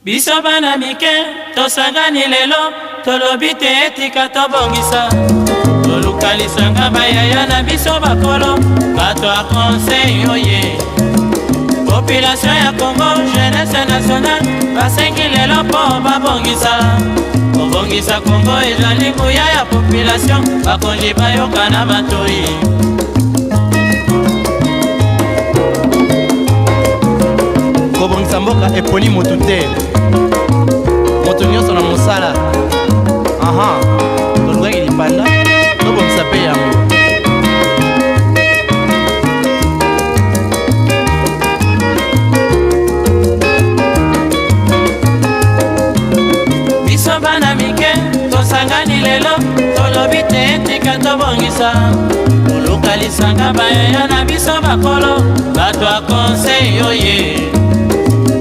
Biso bana mike, tosangani lelo, tolobi te etika tobongisa. Tolukalisanga bayaya na biso bakolo, bato a conseil oye. Population ya Congo, jeunesse nationale, basengi lelo po babongisa. Kobongisa Congo ezali nguya ya population, bakonji bayoka na matoi. Kobongisa mboka eponi motu te, moto nyonso na mosala. Tolukaki lipanda, tobongisa pe yango. Biso bana mike, tosangani lelo, tolobi te etika tobongisa. Tolukalisanga bayaya na biso bakolo, bato a conseil oye.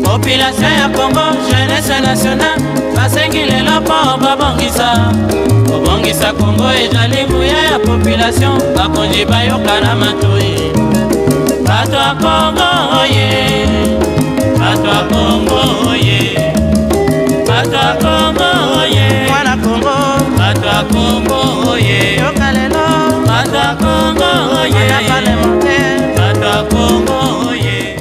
Population ya Congo, jeunesse nationale, basengi lelo po babongisa. Kobongisa Congo ezali nguya ya population, bakonji bayoka na matoi. Bato a Congo oye, bato a Congo oye, bato a Congo oye, Mwana Congo, bato a Congo oye, yoka lelo, bato a Congo oye, bato a Congo oye.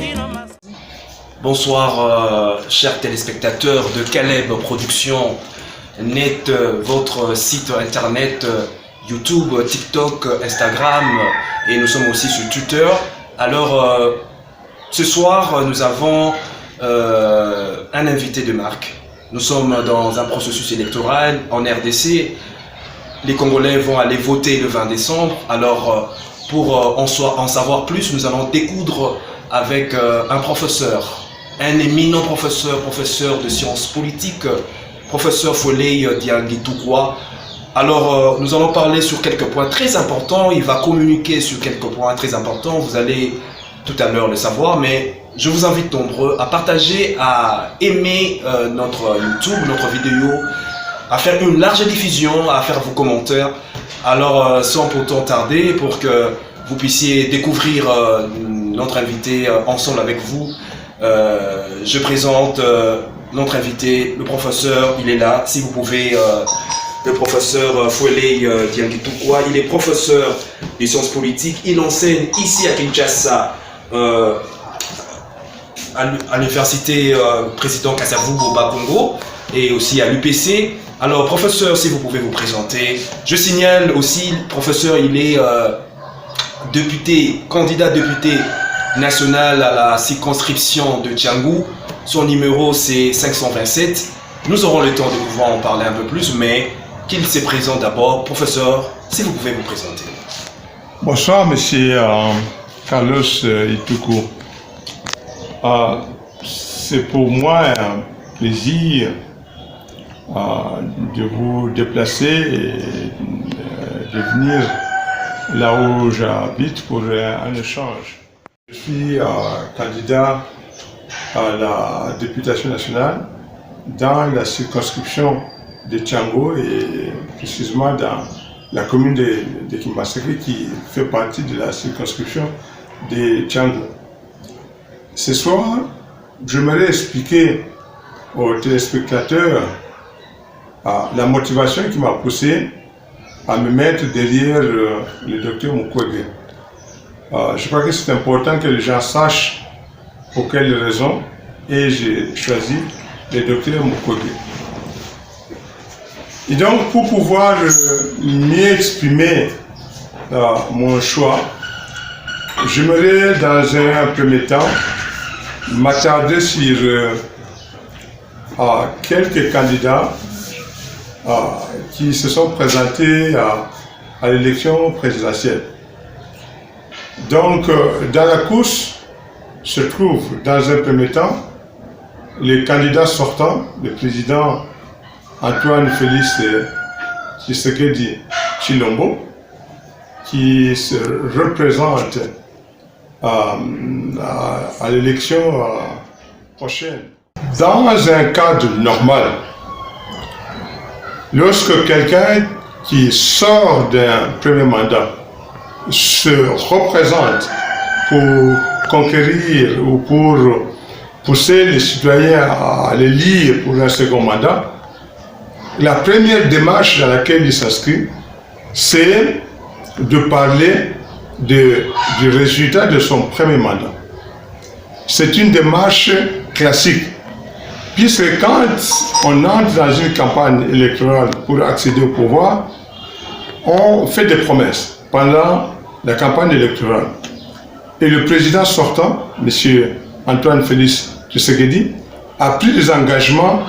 Bonsoir chers téléspectateurs de Caleb Production Net, votre site internet, YouTube, TikTok, Instagram et nous sommes aussi sur Twitter. Alors ce soir nous avons un invité de marque. Nous sommes dans un processus électoral en RDC. Les Congolais vont aller voter le 20 décembre. Alors pour en savoir plus, nous allons découdre avec un professeur. Un éminent professeur de sciences politiques, professeur Foley Dianguitoukwa. Alors, nous allons parler sur quelques points très importants. Il va communiquer sur quelques points très importants. Vous allez tout à l'heure le savoir, mais je vous invite nombreux à partager, à aimer notre YouTube, notre vidéo, à faire une large diffusion, à faire vos commentaires. Alors, sans pourtant tarder, pour que vous puissiez découvrir notre invité ensemble avec vous, je présente notre invité, le professeur, il est là, si vous pouvez, le professeur Foley Dianguitoukwa. Il est professeur de sciences politiques, il enseigne ici à Kinshasa, à l'université président Kasavubu au Bas-Congo et aussi à l'UPC. Alors professeur, si vous pouvez vous présenter. Je signale aussi, professeur, il est candidat député national à la circonscription de Tiangou. Son numéro c'est 527. Nous aurons le temps de pouvoir en parler un peu plus, mais qu'il se présente d'abord. Professeur, si vous pouvez vous présenter. Bonsoir, monsieur Carlos Itoukou. C'est pour moi un plaisir de vous déplacer et de venir là où j'habite pour un échange. Je suis candidat à la députation nationale dans la circonscription de Tiangou et précisément dans la commune de Kimbaseke qui fait partie de la circonscription de Tiangou. Ce soir, j'aimerais expliquer aux téléspectateurs la motivation qui m'a poussé à me mettre derrière le docteur Mukwege. Je crois que c'est important que les gens sachent pour quelles raisons et j'ai choisi le docteur Mukwege. Et donc pour pouvoir mieux exprimer mon choix, j'aimerais dans un premier temps m'attarder sur quelques candidats qui se sont présentés à l'élection présidentielle. Donc, dans la course se trouve, dans un premier temps, les candidats sortants, le président Antoine Félix Tshisekedi Tshilombo, qui se représente à l'élection prochaine. Dans un cadre normal, lorsque quelqu'un qui sort d'un premier mandat se représente pour conquérir ou pour pousser les citoyens à les lire pour un second mandat, la première démarche dans laquelle il s'inscrit, c'est de parler du résultat de son premier mandat. C'est une démarche classique, puisque quand on entre dans une campagne électorale pour accéder au pouvoir, on fait des promesses pendant la campagne électorale. Et le président sortant, M. Antoine Félix Tshisekedi, a pris des engagements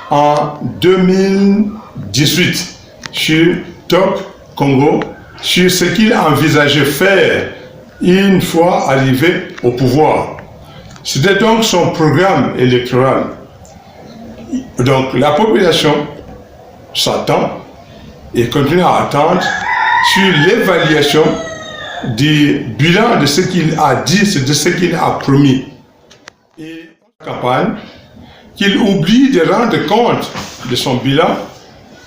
en 2018 sur Top Congo, sur ce qu'il envisageait faire une fois arrivé au pouvoir. C'était donc son programme électoral. Donc la population s'attend et continue à attendre sur l'évaluation du bilan de ce qu'il a dit, de ce qu'il a promis. Et la campagne, qu'il oublie de rendre compte de son bilan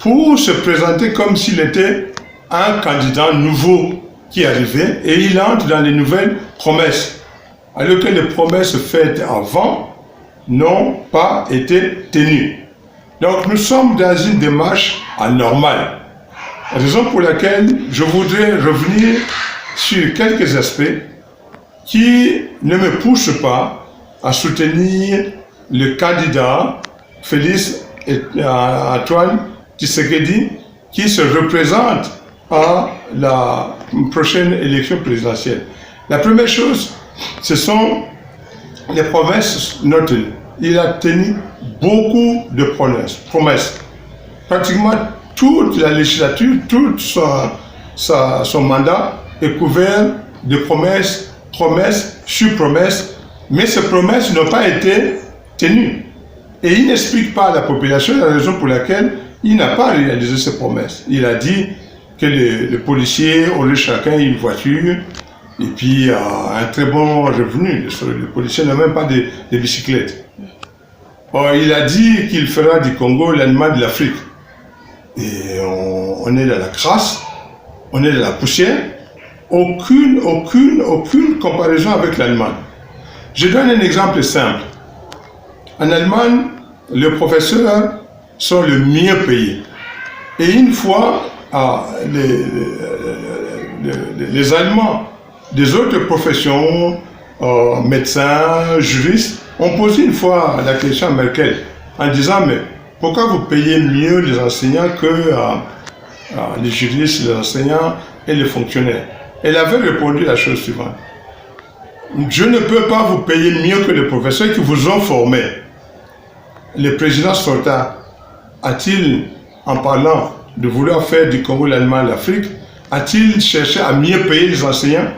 pour se présenter comme s'il était un candidat nouveau qui arrivait et il entre dans les nouvelles promesses. Alors que les promesses faites avant n'ont pas été tenues. Donc nous sommes dans une démarche anormale. Raison pour laquelle je voudrais revenir sur quelques aspects qui ne me poussent pas à soutenir le candidat Félix Antoine Tshisekedi qui se représente à la prochaine élection présidentielle. La première chose, ce sont les promesses notées. Il a tenu beaucoup de promesses. Pratiquement toute la législature, tout son mandat est couvert de promesses sur promesses, mais ces promesses n'ont pas été tenues. Et il n'explique pas à la population la raison pour laquelle il n'a pas réalisé ces promesses. Il a dit que les policiers auraient chacun une voiture et puis un très bon revenu. Les policiers n'ont même pas de bicyclettes. Or, il a dit qu'il fera du Congo l'animal de l'Afrique. Et on est dans la crasse, on est dans la poussière. Aucune comparaison avec l'Allemagne. Je donne un exemple simple. En Allemagne, les professeurs sont le mieux payés. Et une fois, les Allemands des autres professions, médecins, juristes, ont posé une fois la question à Merkel en disant « Mais pourquoi vous payez mieux les enseignants que les juristes, les enseignants et les fonctionnaires ?» Elle avait répondu la chose suivante. « Je ne peux pas vous payer mieux que les professeurs qui vous ont formés. » Le président sortant a-t-il, en parlant de vouloir faire du Congo l'Allemagne de l'Afrique, a-t-il cherché à mieux payer les enseignants,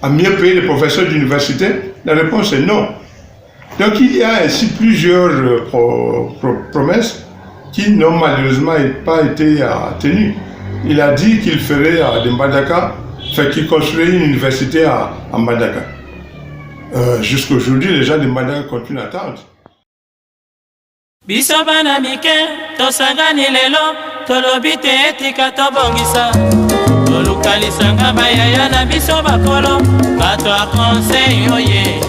à mieux payer les professeurs d'université? La réponse est non. Donc il y a ainsi plusieurs promesses qui n'ont malheureusement pas été tenues. Il a dit qu'il ferait de Mbandaka, qu'il construirait une université à Mbandaka. Jusqu'à aujourd'hui, les gens de Mbandaka continuent à attendre. Biso bana mike tosangani lelo tolobi te etika tobongisa tolukalisanga bayaya na biso bakolo bato a conseil oye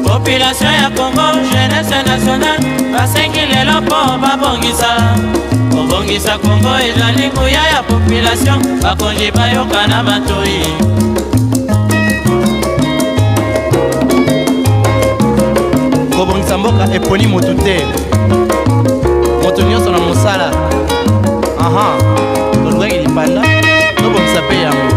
population ya Congo jeunesse nationale basengi lelo po babongisa kobongisa Congo ezali nguya ya population bakonzi bayoka na batoi kobongisa mboka eponi motu te moto nyonso na mosala tolukaki lipanda tobongisa mpe yango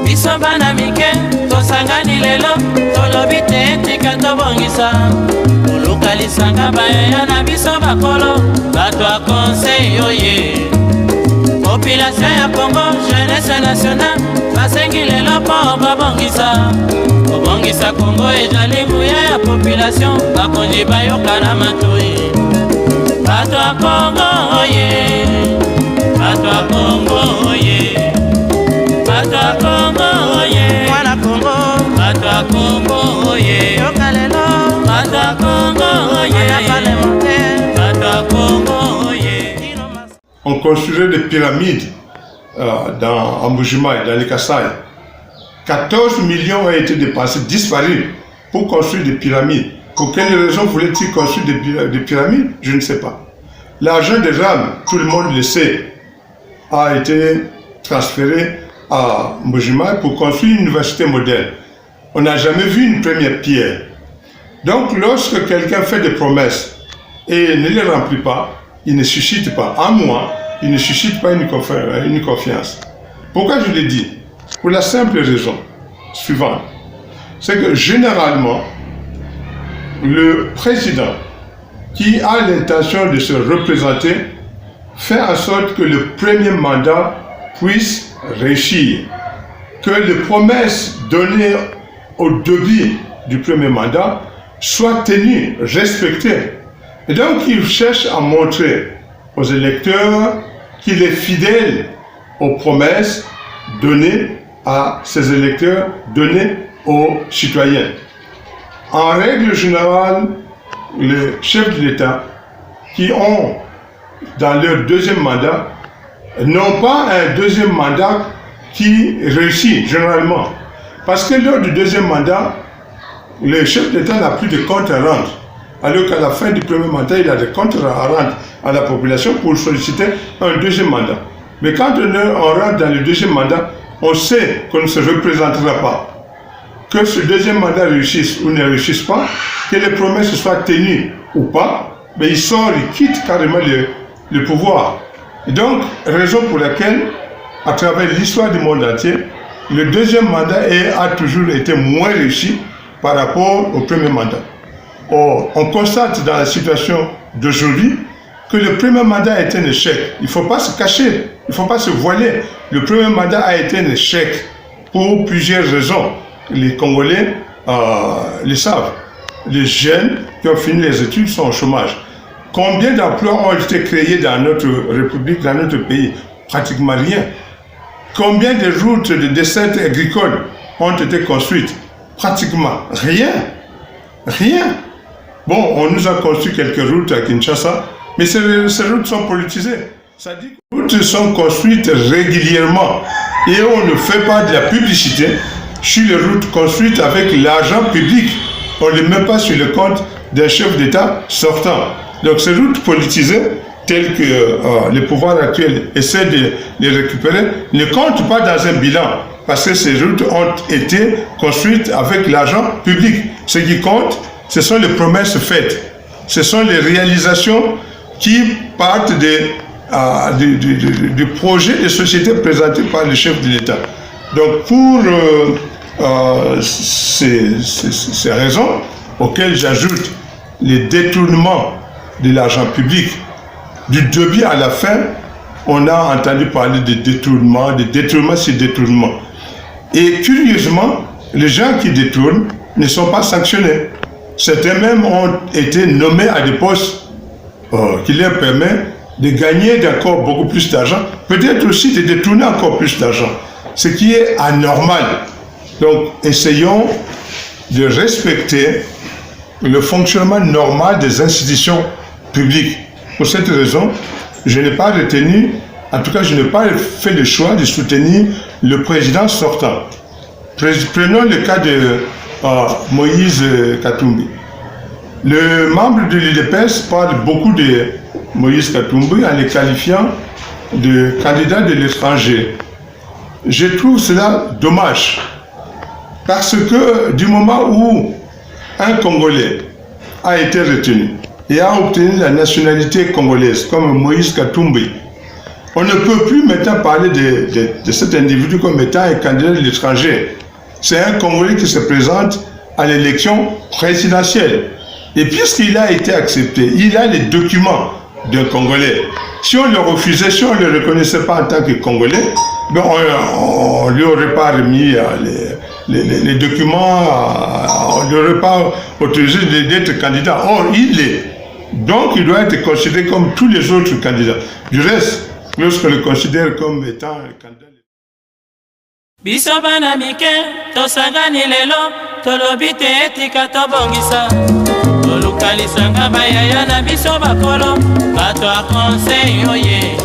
biso bana mike tosangani lelo tolobi te etika tobongisa tolukalisanga bayaya na biso bakolo bato a conseil oye population ya Congo jeunesse nationale basengi lelo po babongisa kobongisa Congo ezali nguya ya population bakonzi bayoka na matoi bato ya Congo oye bato ya Congo oye bato ya Congo oye mwana Congo bato ya Congo oye yoka lelo bato ya Congo oye bato ya Congo oye. on construirait des pyramides en Mbuji-Mayi, dans les Kasaï. 14 millions ont été dépensés, disparus, pour construire des pyramides. Pour quelle raison voulait-il construire des pyramides? Je ne sais pas. L'argent des rames, tout le monde le sait, a été transféré à Mbuji-Mayi pour construire une université moderne. On n'a jamais vu une première pierre. Donc, lorsque quelqu'un fait des promesses et ne les remplit pas, il ne suscite pas, en moi, il ne suscite pas une confiance. Pourquoi je l'ai dit? Pour la simple raison suivante. C'est que généralement, le président qui a l'intention de se représenter fait en sorte que le premier mandat puisse réussir, que les promesses données au début du premier mandat soient tenues, respectées. Et donc il cherche à montrer aux électeurs qu'il est fidèle aux promesses données à ses électeurs, données aux citoyens. En règle générale, les chefs de l'État qui ont dans leur deuxième mandat n'ont pas un deuxième mandat qui réussit généralement. Parce que lors du deuxième mandat, le chef d'État n'a plus de compte à rendre. Alors qu'à la fin du premier mandat, il a des comptes à rendre à la population pour solliciter un deuxième mandat. Mais quand on rentre dans le deuxième mandat, on sait qu'on ne se représentera pas. Que ce deuxième mandat réussisse ou ne réussisse pas, que les promesses soient tenues ou pas, mais il sort, il quitte carrément le pouvoir. Et donc, raison pour laquelle, à travers l'histoire du monde entier, le deuxième mandat a toujours été moins réussi par rapport au premier mandat. Or, on constate dans la situation d'aujourd'hui que le premier mandat a été un échec. Il ne faut pas se cacher, il ne faut pas se voiler. Le premier mandat a été un échec pour plusieurs raisons. Les Congolais le savent. Les jeunes qui ont fini les études sont au chômage. Combien d'emplois ont été créés dans notre République, dans notre pays? Pratiquement rien. Combien de routes de dessertes agricoles ont été construites? Pratiquement rien. Rien. Bon, on nous a construit quelques routes à Kinshasa, mais ces routes sont politisées. Ça dit que les routes sont construites régulièrement et on ne fait pas de la publicité sur les routes construites avec l'argent public. On ne les met pas sur le compte d'un chef d'État sortant. Donc ces routes politisées, telles que le pouvoir actuel essaie de les récupérer, ne comptent pas dans un bilan parce que ces routes ont été construites avec l'argent public. Ce qui compte, ce sont les promesses faites. Ce sont les réalisations qui partent du projet de société présenté par le chef de l'État. Donc pour ces raisons auxquelles j'ajoute les détournements de l'argent public, du début à la fin, on a entendu parler de détournement sur détournement. Et curieusement, les gens qui détournent ne sont pas sanctionnés. Certains même ont été nommés à des postes qui leur permettent de gagner encore beaucoup plus d'argent, peut-être aussi de détourner encore plus d'argent, ce qui est anormal. Donc, essayons de respecter le fonctionnement normal des institutions publiques. Pour cette raison, je n'ai pas retenu, en tout cas, je n'ai pas fait le choix de soutenir le président sortant. Prenons le cas de Moïse Katumbi. Le membre de l'UDPS parle beaucoup de Moïse Katumbi en le qualifiant de candidat de l'étranger. Je trouve cela dommage parce que du moment où un Congolais a été retenu et a obtenu la nationalité congolaise comme Moïse Katumbi, on ne peut plus maintenant parler de cet individu comme étant un candidat de l'étranger. C'est un Congolais qui se présente à l'élection présidentielle. Et puisqu'il a été accepté, il a les documents d'un Congolais. Si on le refusait, si on ne le reconnaissait pas en tant que Congolais, ben on ne lui aurait pas remis les documents, on ne lui aurait pas autorisé d'être candidat. Or, il l'est. Donc, il doit être considéré comme tous les autres candidats. Du reste, lorsqu'on le considère comme étant un candidat. Biso bana mike, tosangani lelo, tolobi te etika tobongisa. Tolukalisanga bayaya na biso bakolo, bato a conseil oye.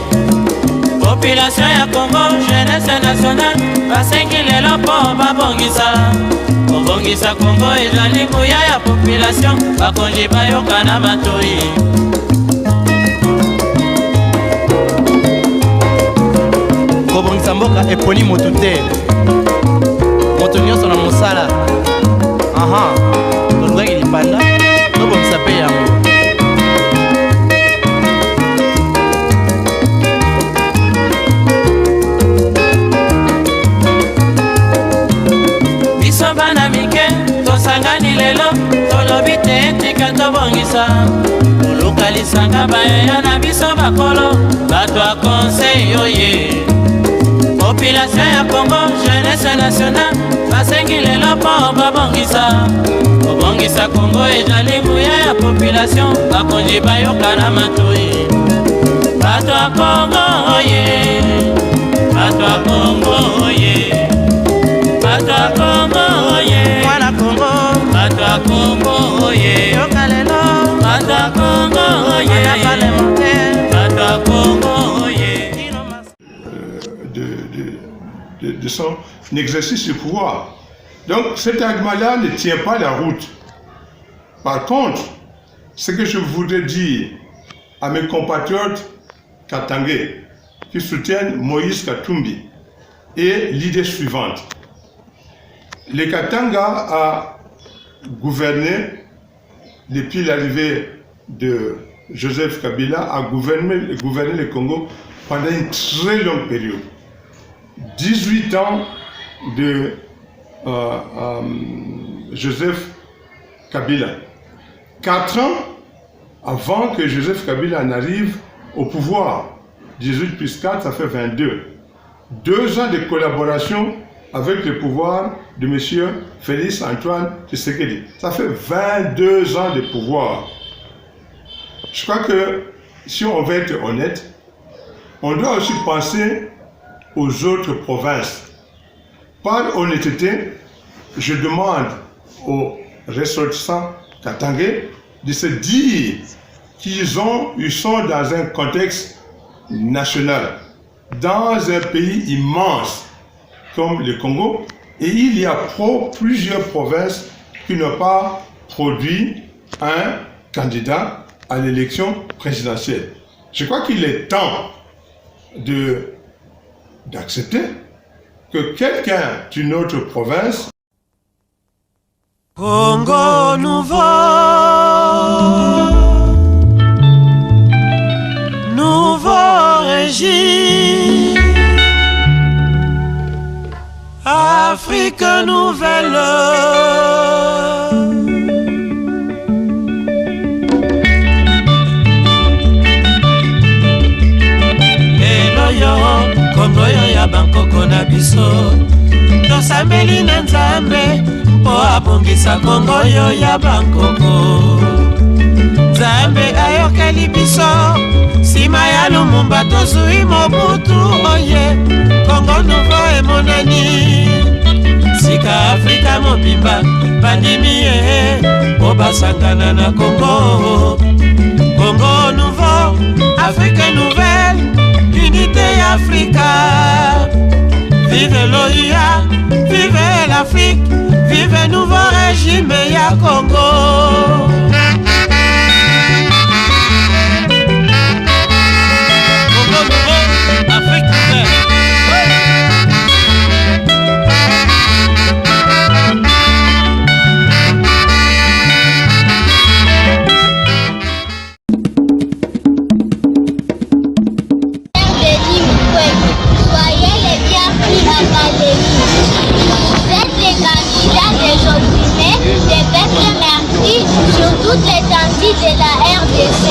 population ya Congo jeunesse nationale basengi lelo mpo babongisa kobongisa Congo ezali nguya ya population bakonzi bayoka na matoi kobongisa mboka eponi motu te moto nyonso na mosala tolukaki lipanda tobongisa mpe yango biso bana mike tosangani lelo tolobi te tika tobongisa koluka lisanga bayeya na biso bakolo bato ya conseil oye population ya Congo jeunesse nationale basengi lelo mpo babongisa kobongisa Congo ezali nguya ya population bakonzi bayoka na matoi bato ya Congo oye bato ya Congo oye bato ya Congo oye mwana Congo bato ya Congo oye yoka lelo bato ya Congo oye bato ya Congo oye de son exercice du pouvoir. Donc cet argument-là ne tient pas la route. Par contre, ce que je voudrais dire à mes compatriotes katangais qui soutiennent Moïse Katumbi est l'idée suivante. Le Katanga a gouverné, depuis l'arrivée de Joseph Kabila, a gouverné le Congo pendant une très longue période. 18 ans de Joseph Kabila. 4 ans avant que Joseph Kabila n'arrive au pouvoir. 18 plus 4, ça fait 22. 2 ans de collaboration avec le pouvoir de M. Félix Antoine Tshisekedi. Ça fait 22 ans de pouvoir. Je crois que si on veut être honnête, on doit aussi penser aux autres provinces. Par honnêteté, je demande aux ressortissants katangais de se dire qu'ils sont dans un contexte national, dans un pays immense comme le Congo, et il y a plusieurs provinces qui n'ont pas produit un candidat à l'élection présidentielle. Je crois qu'il est temps d'accepter que quelqu'un d'une autre province Congo nouveau régime Afrique nouvelle Congo yo ya bankoko na biso tosambeli na Nzambe mpo abongisa Congo yo ya bankoko Nzambe ayokeli biso nsima ya Lumumba tozwi Mobutu oye Congo nouveau emonani sika Afrika mobimba bandimi ye mpo basangana na Congo Congo nouveau Afrique nouvelle Unité Africa, vive l'OIA, vive l'Afrique, vive nouveau régime ya Congo. Congo nouveau, Afrique toute l'étendue de la RDC.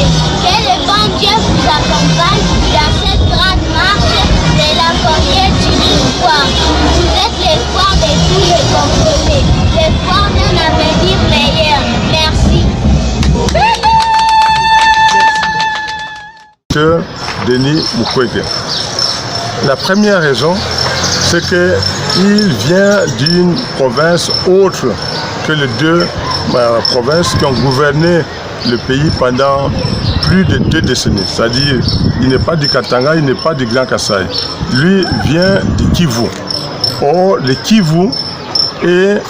Que le bon Dieu vous accompagne dans cette grande marche de la conquête du pouvoir. Vous êtes l'espoir de tous les Congolais, l'espoir d'un avenir meilleur. Merci. Monsieur Denis Mukwege. La première raison, c'est qu'il vient d'une province autre que les deux provinces qui ont gouverné le pays pendant plus de 2 décennies. C'est-à-dire, il n'est pas du Katanga, il n'est pas du Grand Kasaï. Lui vient du Kivu. Or, le Kivu est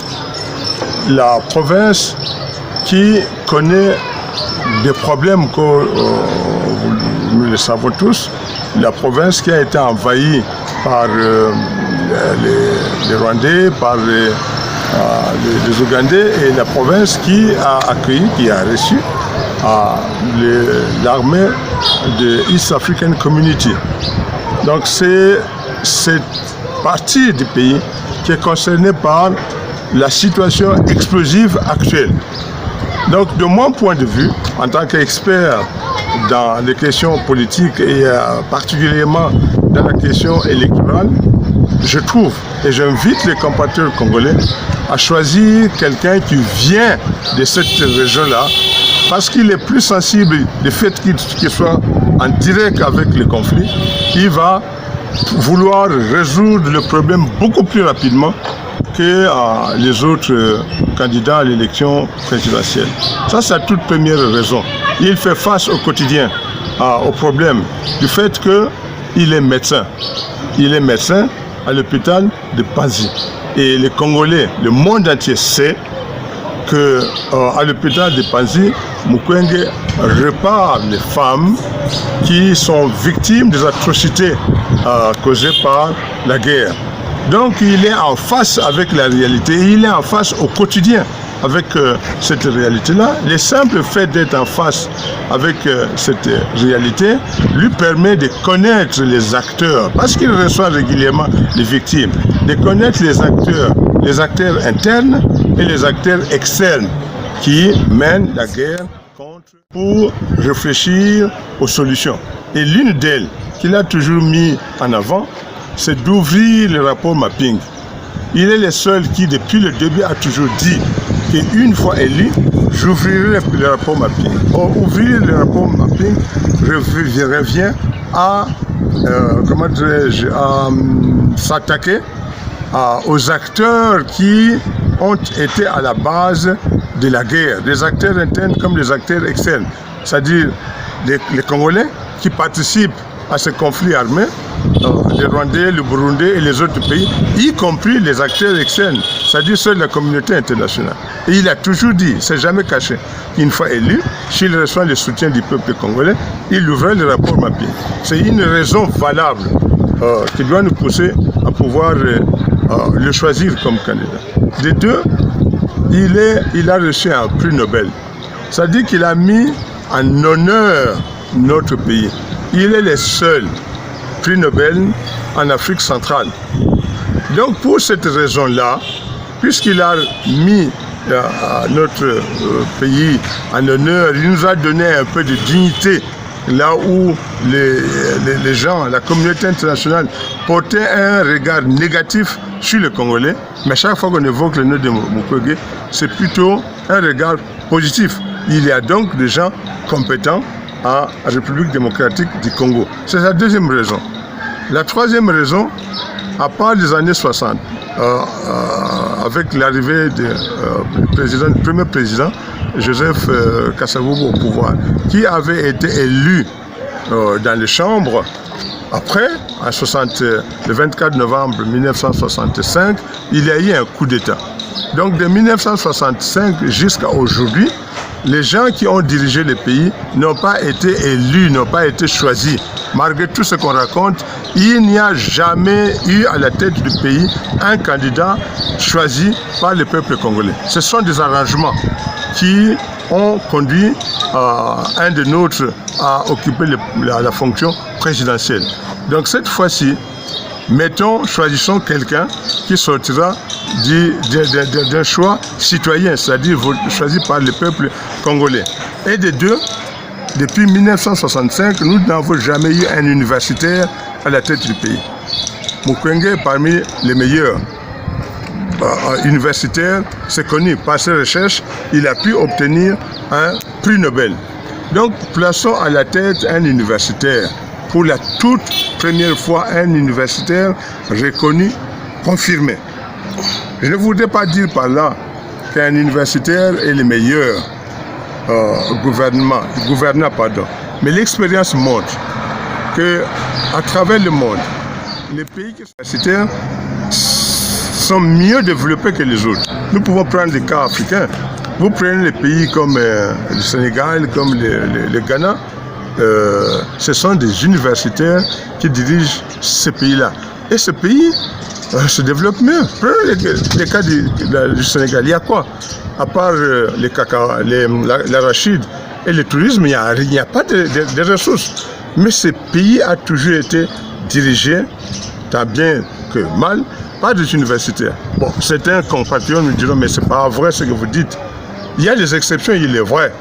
la province qui connaît des problèmes que nous le savons tous. La province qui a été envahie par les Rwandais, par les Ougandais, et la province qui a accueilli, qui a reçu l'armée de East African Community. Donc c'est cette partie du pays qui est concernée par la situation explosive actuelle. Donc de mon point de vue, en tant qu'expert dans les questions politiques et particulièrement dans la question électorale, je trouve et j'invite les compatriotes congolais à choisir quelqu'un qui vient de cette région-là parce qu'il est plus sensible du fait qu'il soit en direct avec le conflit. Il va vouloir résoudre le problème beaucoup plus rapidement que les autres candidats à l'élection présidentielle. Ça, c'est la toute première raison. Il fait face au quotidien au problème du fait qu'il est médecin. Il est médecin à l'hôpital de Panzi. Et les Congolais, le monde entier sait qu'à l'hôpital de Panzi, Mukwege répare les femmes qui sont victimes des atrocités causées par la guerre. Donc il est en face avec la réalité, il est en face au quotidien avec cette réalité-là. Le simple fait d'être en face avec cette réalité lui permet de connaître les acteurs, parce qu'il reçoit régulièrement les victimes, de connaître les acteurs internes et les acteurs externes qui mènent la guerre pour réfléchir aux solutions. Et l'une d'elles qu'il a toujours mis en avant, c'est d'ouvrir le rapport mapping. Il est le seul qui, depuis le début, a toujours dit qu'une fois élu, j'ouvrirai le rapport mapping. Or, ouvrir le rapport mapping revient à, s'attaquer aux acteurs qui ont été à la base de la guerre, des acteurs internes comme des acteurs externes, c'est-à-dire les Congolais qui participent à ce conflit armé, les Rwandais, le Burundi et les autres pays, y compris les acteurs externes, c'est-à-dire ceux de la communauté internationale. Et il a toujours dit, c'est jamais caché, qu'une fois élu, s'il reçoit le soutien du peuple congolais, il ouvrait le rapport mapping. C'est une raison valable qui doit nous pousser à pouvoir le choisir comme candidat. De deux, il a reçu un prix Nobel. C'est-à-dire qu'il a mis en honneur notre pays. Il est le seul prix Nobel en Afrique centrale. Donc pour cette raison-là, puisqu'il a mis notre pays en honneur, il nous a donné un peu de dignité là où les gens, la communauté internationale portaient un regard négatif sur les Congolais. Mais chaque fois qu'on évoque le nom de Mukwege, c'est plutôt un regard positif. Il y a donc des gens compétents à la République démocratique du Congo. C'est la deuxième raison. La troisième raison, à part les années 60, avec l'arrivée du premier président, Joseph Kasavubu au pouvoir, qui avait été élu dans les chambres, après, le 24 novembre 1965, il y a eu un coup d'État. Donc de 1965 jusqu'à aujourd'hui, les gens qui ont dirigé le pays n'ont pas été élus, n'ont pas été choisis. Malgré tout ce qu'on raconte, il n'y a jamais eu à la tête du pays un candidat choisi par le peuple congolais. Ce sont des arrangements qui ont conduit un de nôtres à occuper la fonction présidentielle. Donc cette fois-ci, choisissons quelqu'un qui sortira d'un choix citoyen, c'est-à-dire choisi par le peuple congolais. Et de deux, depuis 1965, nous n'avons jamais eu un universitaire à la tête du pays. Mukwege est parmi les meilleurs universitaires, c'est connu par ses recherches, il a pu obtenir un prix Nobel. Donc, plaçons à la tête un universitaire. Pour la toute première fois, un universitaire reconnu, confirmé. Je ne voudrais pas dire par là qu'un universitaire est le meilleur gouvernant, Mais l'expérience montre qu'à travers le monde, les pays qui sont universitaires sont mieux développés que les autres. Nous pouvons prendre des cas africains. Vous prenez les pays comme le Sénégal, comme le Ghana, ce sont des universitaires qui dirigent ces pays-là. Et ce pays se développe mieux. Prenez les cas du Sénégal. Il y a quoi? À part les cacao, l'arachide et le tourisme, il n'y a pas de ressources. Mais ce pays a toujours été dirigé, tant bien que mal, par des universitaires. Bon, certains compatriotes me diront, mais ce n'est pas vrai ce que vous dites. Il y a des exceptions, il est vrai.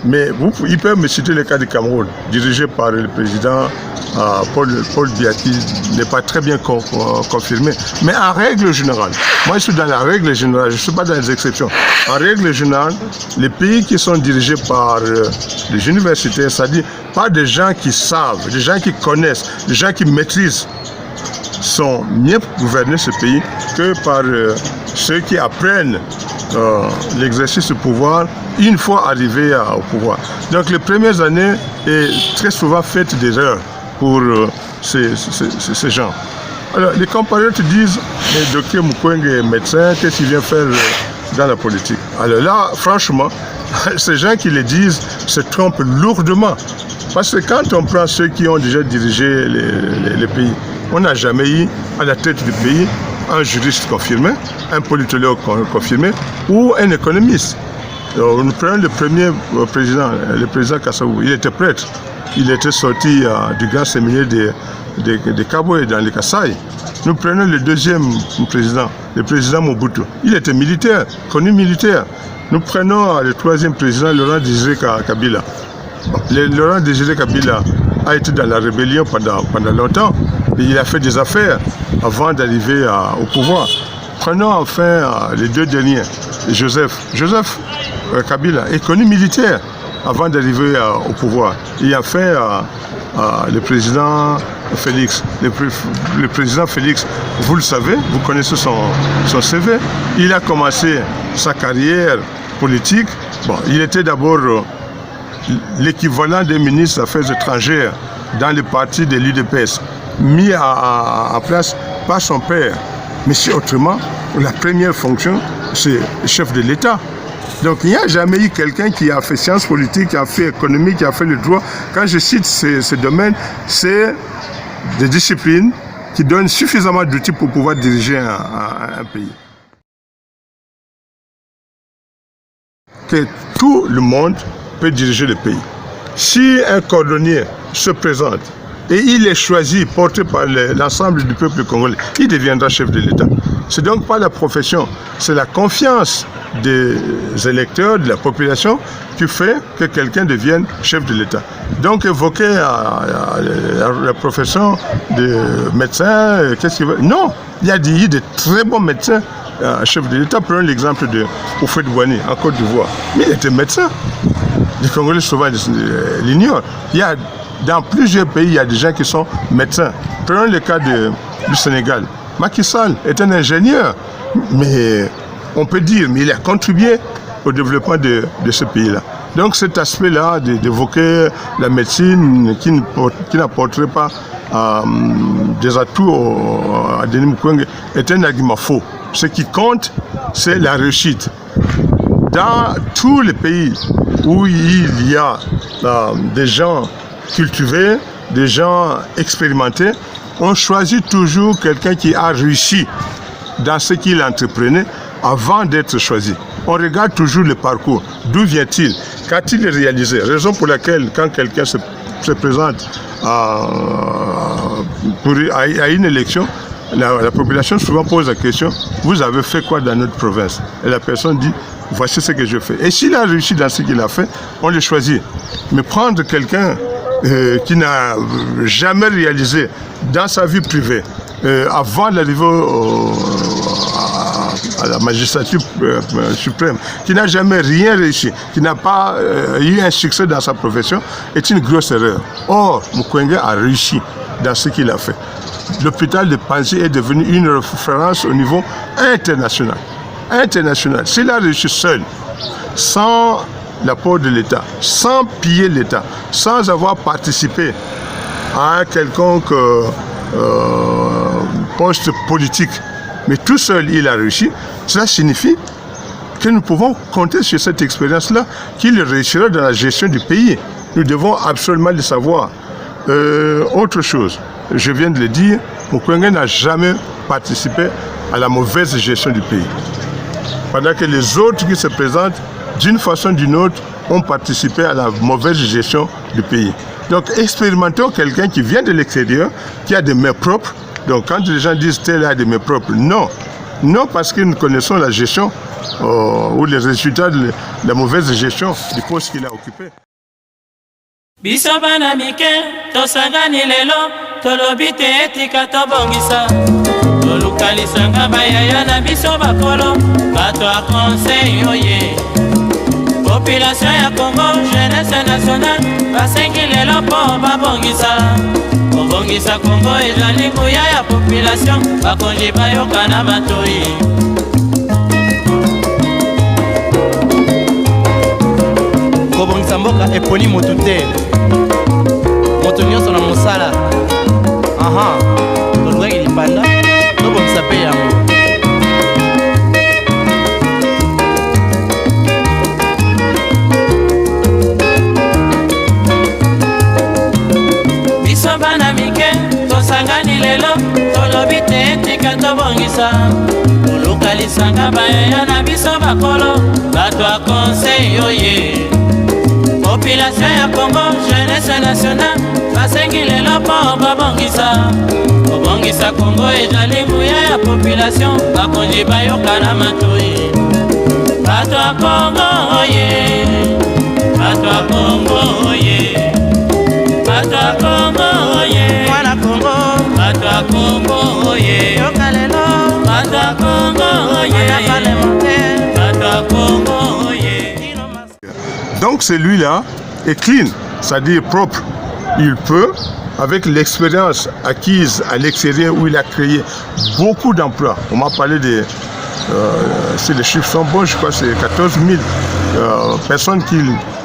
Mais ils peuvent me citer le cas du Cameroun, dirigé par le président Paul Biya, qui n'est pas très bien confirmé. Mais en règle générale, moi je suis dans la règle générale, je ne suis pas dans les exceptions. En règle générale, les pays qui sont dirigés par les universités, c'est-à-dire pas des gens qui savent, des gens qui connaissent, des gens qui maîtrisent, sont mieux gouvernés ce pays que par ceux qui apprennent l'exercice du pouvoir une fois arrivés au pouvoir. Donc les premières années est très souvent faites d'erreurs pour ces gens. Alors les compatriotes disent, le Dr Mukwege est médecin, qu'est-ce qu'il vient faire dans la politique? Alors là, franchement, ces gens qui le disent se trompent lourdement. Parce que quand on prend ceux qui ont déjà dirigé les pays, on n'a jamais eu à la tête du pays un juriste confirmé, un politologue confirmé ou un économiste. Nous prenons le premier président, le président Kassabou, il était prêtre. Il était sorti du grand séminaire de Kabwe dans le Kasaï. Nous prenons le deuxième président, le président Mobutu. Il était militaire, connu militaire. Nous prenons le troisième président, Laurent Désiré Kabila. Laurent Désiré Kabila a été dans la rébellion pendant longtemps. Et il a fait des affaires avant d'arriver au pouvoir. Prenons enfin les deux derniers. Joseph Kabila est connu militaire avant d'arriver au pouvoir. Et enfin le président Félix. Le président Félix, vous le savez, vous connaissez son CV. Il a commencé sa carrière politique. Bon, il était d'abord l'équivalent des ministres des Affaires étrangères dans le parti de l'UDPS, mis en place par son père. Mais c'est autrement, la première fonction, c'est chef de l'État. Donc il n'y a jamais eu quelqu'un qui a fait sciences politiques, qui a fait économie, qui a fait le droit. Quand je cite ces domaines, c'est des disciplines qui donnent suffisamment d'outils pour pouvoir diriger un pays. Que tout le monde peut diriger le pays. Si un cordonnier se présente et il est choisi, porté par l'ensemble du peuple congolais, il deviendra chef de l'État. C'est donc pas la profession, c'est la confiance des électeurs, de la population, qui fait que quelqu'un devienne chef de l'État. Donc évoquer la profession de médecin, qu'est-ce qu'il veut? Non, il y a de très bons médecins chef de l'État. Prenons l'exemple de Houphouët-Boigny en Côte d'Ivoire. Mais il était médecin. Les Congolais souvent l'ignorent. Dans plusieurs pays, il y a des gens qui sont médecins. Prenons le cas du Sénégal. Macky Sall est un ingénieur, mais on peut dire, mais il a contribué au développement de ce pays-là. Donc cet aspect-là d'évoquer la médecine qui n'apporterait pas des atouts à Denis Mukwege est un argument faux. Ce qui compte, c'est la réussite. Dans tous les pays où il y a des gens cultivés, des gens expérimentés, on choisit toujours quelqu'un qui a réussi dans ce qu'il entreprenait avant d'être choisi. On regarde toujours le parcours. D'où vient-il? Qu'a-t-il réalisé? Raison pour laquelle, quand quelqu'un se présente à une élection, la population souvent pose la question, vous avez fait quoi dans notre province? Et la personne dit, voici ce que je fais. Et s'il a réussi dans ce qu'il a fait, on le choisit. Mais prendre quelqu'un qui n'a jamais réalisé dans sa vie privée, avant d'arriver à la magistrature suprême, qui n'a jamais rien réussi, qui n'a pas eu un succès dans sa profession, est une grosse erreur. Or, Mukwege a réussi dans ce qu'il a fait. L'hôpital de Panzi est devenu une référence au niveau international. S'il a réussi seul, sans l'apport de l'État, sans piller l'État, sans avoir participé à un quelconque poste politique, mais tout seul il a réussi, cela signifie que nous pouvons compter sur cette expérience-là, qu'il réussira dans la gestion du pays. Nous devons absolument le savoir. Autre chose, je viens de le dire, Mukwege n'a jamais participé à la mauvaise gestion du pays. Pendant que les autres qui se présentent, d'une façon ou d'une autre, ont participé à la mauvaise gestion du pays. Donc expérimentons quelqu'un qui vient de l'extérieur, qui a des mains propres. Donc quand les gens disent tel a des mains propres, non. Non, parce que nous connaissons la gestion ou les résultats de la mauvaise gestion du poste qu'il a occupé. Biso bana mike tosangani lelo tolobi te etika tobongisa tolukalisanga bayaya na biso bakolo bato a conseil oye population ya Congo jeunesse nationale basengi lelo mpo babongisa kobongisa Congo ezali nguya ya population bakonzi bayoka na batoi kobongisa mboka eponi motu te moto nyonso na mosala tolukaki lipanda tobongisa mpe yango biso bana mike tosangani lelo tolobi te etika tobongisa tolukalisanga bayaya na biso bakolo bato a conseil oye population ya Congo jeunesse nationale basengi lelo mpo babongisa kobongisa Congo ezali nguya ya population bakonzi bayoka na matoi bato ya Congo oye bato ya Congo oye bato ya Congo oye mwana Congo bato ya Congo oye yoka lelo bato ya Congo oye bato ya Congo oye. Donc celui-là est clean, c'est-à-dire propre. Il peut, avec l'expérience acquise à l'extérieur où il a créé beaucoup d'emplois. On m'a parlé de, si les chiffres sont bons, je crois que c'est 14 000 personnes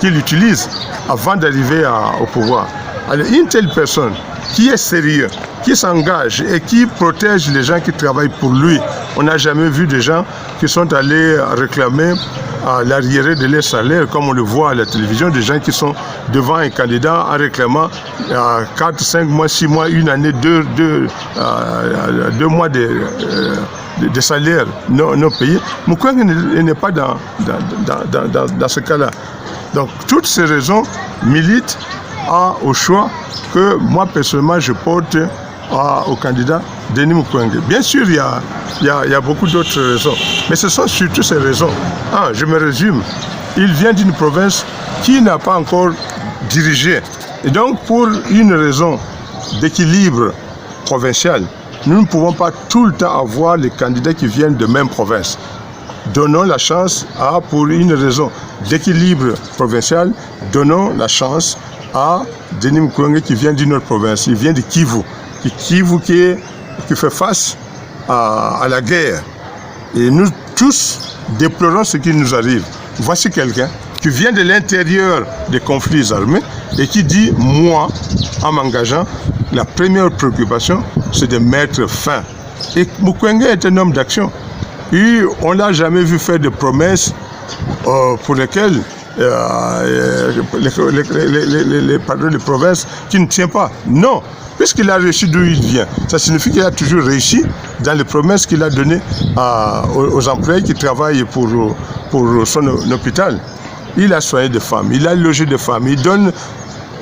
qu'il utilise avant d'arriver au pouvoir. Alors une telle personne qui est sérieux, qui s'engage et qui protège les gens qui travaillent pour lui. On n'a jamais vu des gens qui sont allés réclamer l'arriéré de leur salaire, comme on le voit à la télévision, des gens qui sont devant un candidat en réclamant 4, 5 mois, 6 mois, une année, 2 mois de salaire non payés. Mukwege n'est pas dans ce cas-là. Donc toutes ces raisons militent au choix que moi personnellement je porte au candidat Denis Mukwege. Bien sûr, il y a beaucoup d'autres raisons, mais ce sont surtout ces raisons. Je me résume, il vient d'une province qui n'a pas encore dirigé. Et donc, pour une raison d'équilibre provincial, nous ne pouvons pas tout le temps avoir les candidats qui viennent de même province. Donnons la chance pour une raison d'équilibre provincial, donnons la chance à Denis Mukwege qui vient d'une autre province. Il vient de Kivu. Kivu qui fait face à la guerre. Et nous tous déplorons ce qui nous arrive. Voici quelqu'un qui vient de l'intérieur des conflits armés et qui dit, moi, en m'engageant, la première préoccupation, c'est de mettre fin. Et Mukwege est un homme d'action. Et on ne l'a jamais vu faire de promesses pour lesquelles les provinces qui ne tiennent pas. Non, puisqu'il a réussi d'où il vient. Ça signifie qu'il a toujours réussi dans les promesses qu'il a données aux employés qui travaillent pour son hôpital. Il a soigné des femmes, il a logé des femmes, il donne,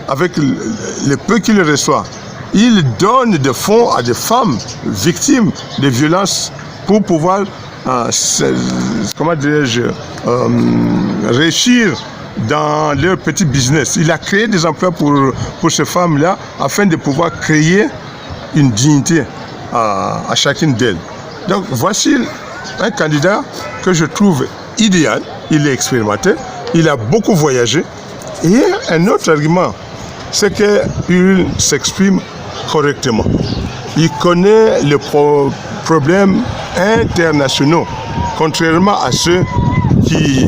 avec le peu qu'il reçoit, il donne des fonds à des femmes victimes de violences pour pouvoir, comment dirais-je, réussir dans leur petit business. Il a créé des emplois pour ces femmes-là afin de pouvoir créer une dignité à chacune d'elles. Donc voici un candidat que je trouve idéal. Il est expérimenté, il a beaucoup voyagé. Et un autre argument, c'est qu'il s'exprime correctement. Il connaît les problèmes internationaux, contrairement à ceux qui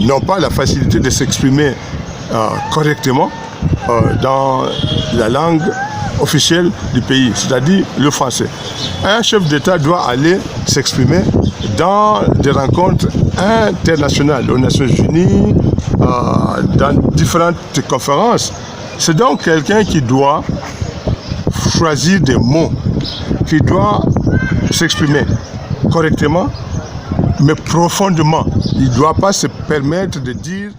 n'ont pas la facilité de s'exprimer correctement dans la langue officielle du pays, c'est-à-dire le français. Un chef d'État doit aller s'exprimer dans des rencontres internationales, aux Nations Unies, dans différentes conférences. C'est donc quelqu'un qui doit choisir des mots, qui doit s'exprimer correctement, mais profondément. Il ne doit pas se permettre de dire